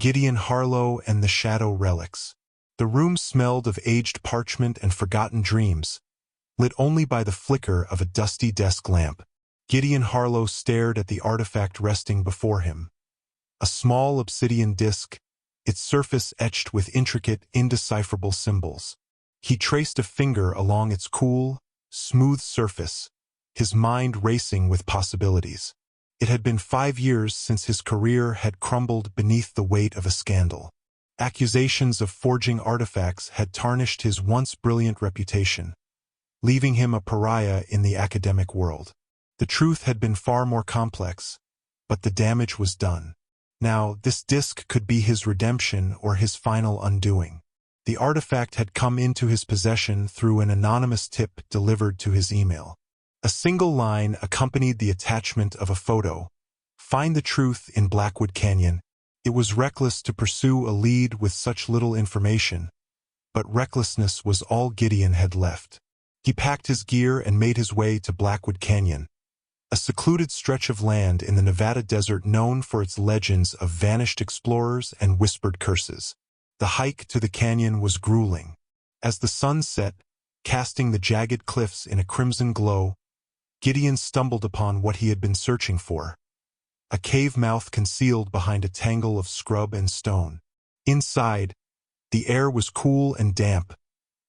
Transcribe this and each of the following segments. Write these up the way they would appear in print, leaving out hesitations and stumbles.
Gideon Harlow and the Shadow Relics. The room smelled of aged parchment and forgotten dreams, lit only by the flicker of a dusty desk lamp. Gideon Harlow stared at the artifact resting before him. A small obsidian disc, its surface etched with intricate, indecipherable symbols. He traced a finger along its cool, smooth surface, his mind racing with possibilities. It had been 5 years since his career had crumbled beneath the weight of a scandal. Accusations of forging artifacts had tarnished his once brilliant reputation, leaving him a pariah in the academic world. The truth had been far more complex, but the damage was done. Now, this disc could be his redemption or his final undoing. The artifact had come into his possession through an anonymous tip delivered to his email. A single line accompanied the attachment of a photo. "Find the truth in Blackwood Canyon." It was reckless to pursue a lead with such little information, but recklessness was all Gideon had left. He packed his gear and made his way to Blackwood Canyon, a secluded stretch of land in the Nevada desert known for its legends of vanished explorers and whispered curses. The hike to the canyon was grueling. As the sun set, casting the jagged cliffs in a crimson glow, Gideon stumbled upon what he had been searching for, a cave mouth concealed behind a tangle of scrub and stone. Inside, the air was cool and damp,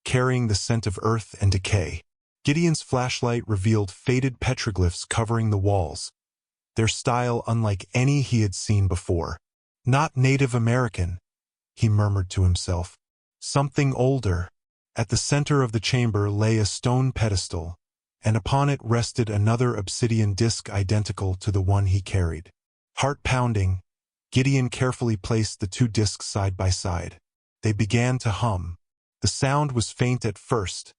carrying the scent of earth and decay. Gideon's flashlight revealed faded petroglyphs covering the walls, their style unlike any he had seen before. "Not Native American," he murmured to himself. "Something older." At the center of the chamber lay a stone pedestal, and upon it rested another obsidian disc identical to the one he carried. Heart-pounding, Gideon carefully placed the two discs side by side. They began to hum. The sound was faint at first,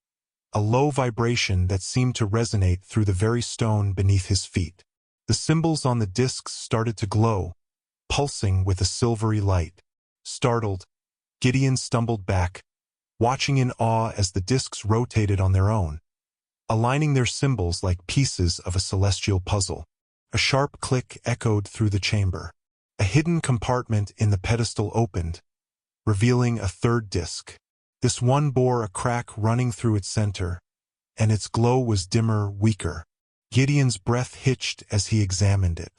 a low vibration that seemed to resonate through the very stone beneath his feet. The symbols on the discs started to glow, pulsing with a silvery light. Startled, Gideon stumbled back, watching in awe as the discs rotated on their own, aligning their symbols like pieces of a celestial puzzle. A sharp click echoed through the chamber. A hidden compartment in the pedestal opened, revealing a third disc. This one bore a crack running through its center, and its glow was dimmer, weaker. Gideon's breath hitched as he examined it.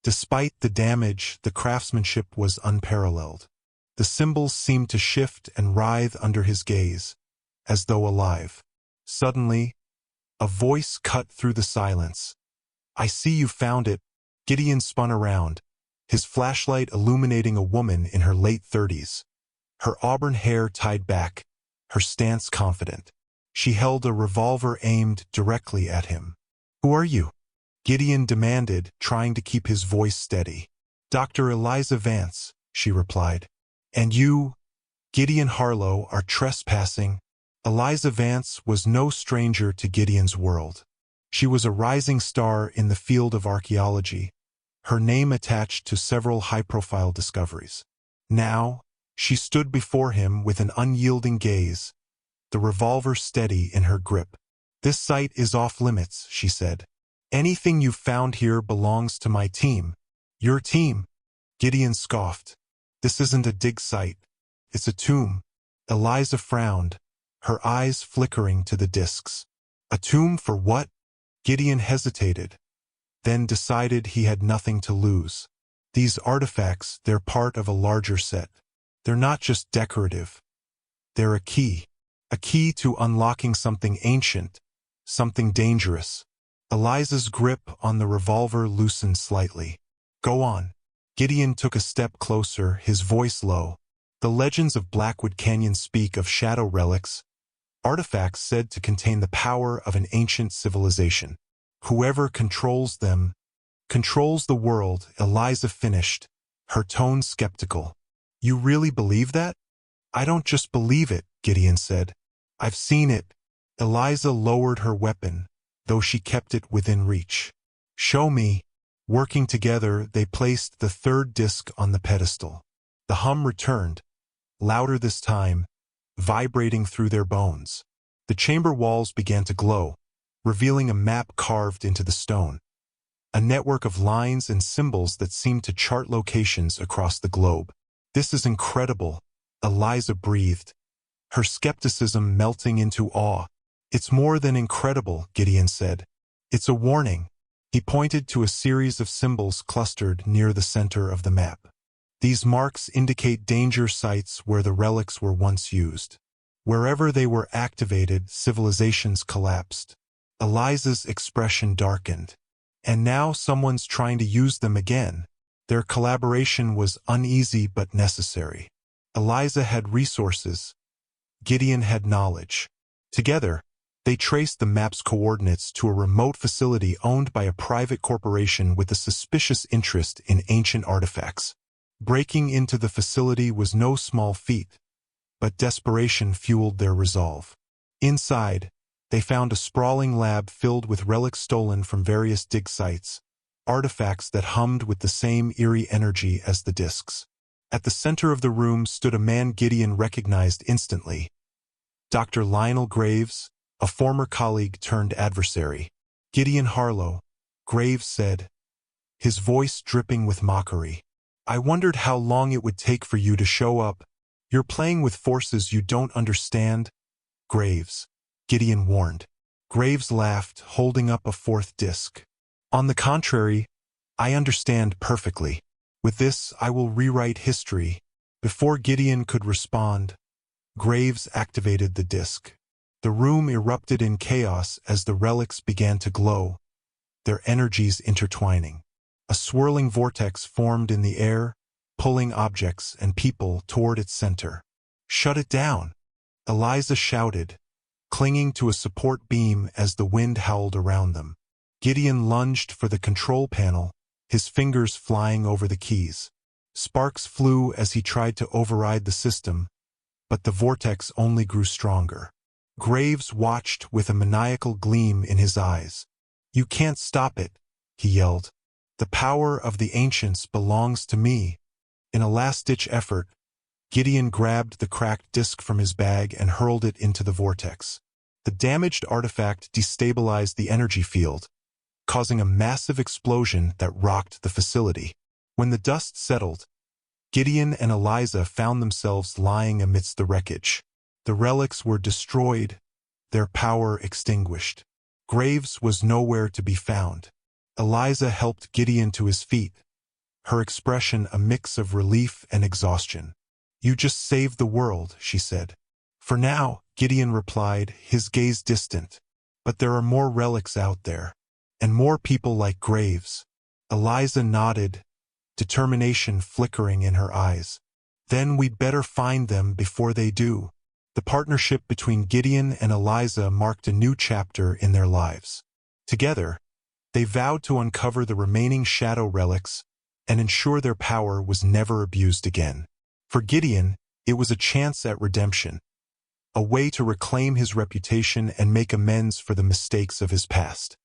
Despite the damage, the craftsmanship was unparalleled. The symbols seemed to shift and writhe under his gaze, as though alive. Suddenly, a voice cut through the silence. "I see you found it." Gideon spun around, his flashlight illuminating a woman in her late 30s. Her auburn hair tied back, her stance confident. She held a revolver aimed directly at him. "Who are you?" Gideon demanded, trying to keep his voice steady. "Dr. Eliza Vance," she replied. "And you, Gideon Harlow, are trespassing." Eliza Vance was no stranger to Gideon's world. She was a rising star in the field of archaeology, her name attached to several high-profile discoveries. Now, she stood before him with an unyielding gaze, the revolver steady in her grip. "This site is off-limits," she said. "Anything you've found here belongs to my team." "Your team?" Gideon scoffed. "This isn't a dig site. It's a tomb." Eliza frowned, her eyes flickering to the discs. "A tomb for what?" Gideon hesitated, then decided he had nothing to lose. These artifacts, they're part of a larger set. They're not just decorative. They're a key to unlocking something ancient, something dangerous. Eliza's grip on the revolver loosened slightly. "Go on." Gideon took a step closer, his voice low. "The legends of Blackwood Canyon speak of shadow relics, artifacts said to contain the power of an ancient civilization. Whoever controls them, controls the world," Eliza finished, her tone skeptical. "You really believe that?" "I don't just believe it," Gideon said. "I've seen it." Eliza lowered her weapon, though she kept it within reach. "Show me." Working together, they placed the third disc on the pedestal. The hum returned, louder this time, vibrating through their bones. The chamber walls began to glow, revealing a map carved into the stone, a network of lines and symbols that seemed to chart locations across the globe. "This is incredible," Eliza breathed, her skepticism melting into awe. "It's more than incredible," Gideon said. "It's a warning." He pointed to a series of symbols clustered near the center of the map. These marks indicate danger sites where the relics were once used. Wherever they were activated, civilizations collapsed. Eliza's expression darkened. And now someone's trying to use them again. Their collaboration was uneasy but necessary. Eliza had resources. Gideon had knowledge. Together, they traced the map's coordinates to a remote facility owned by a private corporation with a suspicious interest in ancient artifacts. Breaking into the facility was no small feat, but desperation fueled their resolve. Inside, they found a sprawling lab filled with relics stolen from various dig sites, artifacts that hummed with the same eerie energy as the discs. At the center of the room stood a man Gideon recognized instantly. Dr. Lionel Graves, a former colleague turned adversary. "Gideon Harlow," Graves said, his voice dripping with mockery. "I wondered how long it would take for you to show up. You're playing with forces you don't understand." "Graves," Gideon warned. Graves laughed, holding up a fourth disc. "On the contrary, I understand perfectly. With this, I will rewrite history." Before Gideon could respond, Graves activated the disc. The room erupted in chaos as the relics began to glow, their energies intertwining. A swirling vortex formed in the air, pulling objects and people toward its center. "Shut it down," Eliza shouted, clinging to a support beam as the wind howled around them. Gideon lunged for the control panel, his fingers flying over the keys. Sparks flew as he tried to override the system, but the vortex only grew stronger. Graves watched with a maniacal gleam in his eyes. "You can't stop it," he yelled. "The power of the ancients belongs to me." In a last-ditch effort, Gideon grabbed the cracked disc from his bag and hurled it into the vortex. The damaged artifact destabilized the energy field, causing a massive explosion that rocked the facility. When the dust settled, Gideon and Eliza found themselves lying amidst the wreckage. The relics were destroyed, their power extinguished. Graves was nowhere to be found. Eliza helped Gideon to his feet, her expression a mix of relief and exhaustion. "You just saved the world," she said. "For now," Gideon replied, his gaze distant. "But there are more relics out there, and more people like Graves." Eliza nodded, determination flickering in her eyes. "Then we'd better find them before they do." The partnership between Gideon and Eliza marked a new chapter in their lives. Together, they vowed to uncover the remaining shadow relics and ensure their power was never abused again. For Gideon, it was a chance at redemption, a way to reclaim his reputation and make amends for the mistakes of his past.